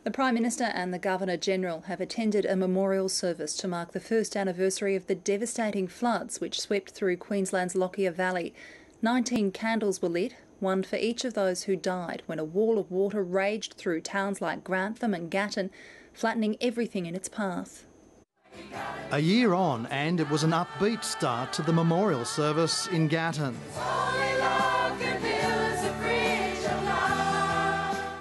The Prime Minister and the Governor-General have attended a memorial service to mark the first anniversary of the devastating floods which swept through Queensland's Lockyer Valley. 19 candles were lit, one for each of those who died when a wall of water raged through towns like Grantham and Gatton, flattening everything in its path. A year on, and it was an upbeat start to the memorial service in Gatton.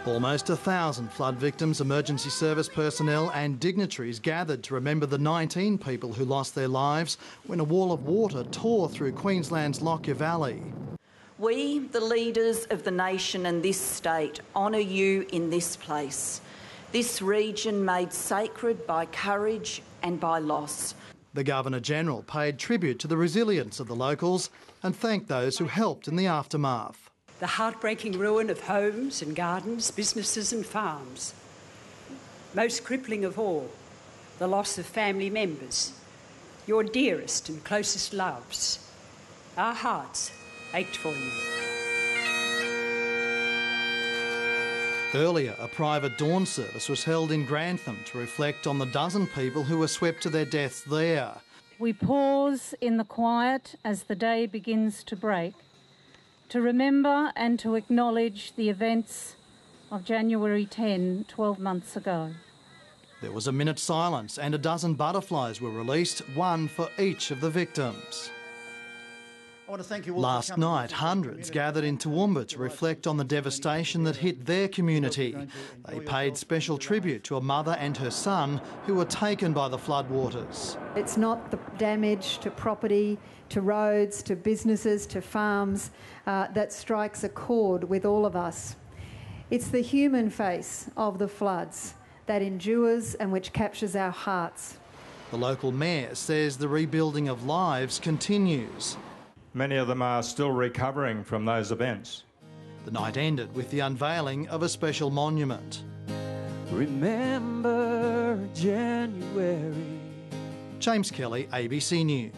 Almost 1,000 flood victims, emergency service personnel and dignitaries gathered to remember the 19 people who lost their lives when a wall of water tore through Queensland's Lockyer Valley. We, the leaders of the nation and this state, honour you in this place, this region made sacred by courage and by loss. The Governor-General paid tribute to the resilience of the locals and thanked those who helped in the aftermath. The heartbreaking ruin of homes and gardens, businesses and farms. Most crippling of all, the loss of family members, your dearest and closest loves. Our hearts ached for you. Earlier, a private dawn service was held in Grantham to reflect on the dozen people who were swept to their deaths there. We pause in the quiet as the day begins to break, to remember and to acknowledge the events of January 10, 12 months ago. There was a minute's silence and a dozen butterflies were released, one for each of the victims. I want to thank you all. Last night, hundreds gathered in Toowoomba to reflect on the devastation that hit their community. They paid special tribute to a mother and her son who were taken by the floodwaters. It's not the damage to property, to roads, to businesses, to farms that strikes a chord with all of us. It's the human face of the floods that endures and which captures our hearts. The local mayor says the rebuilding of lives continues. Many of them are still recovering from those events. The night ended with the unveiling of a special monument. Remember January. James Kelly, ABC News.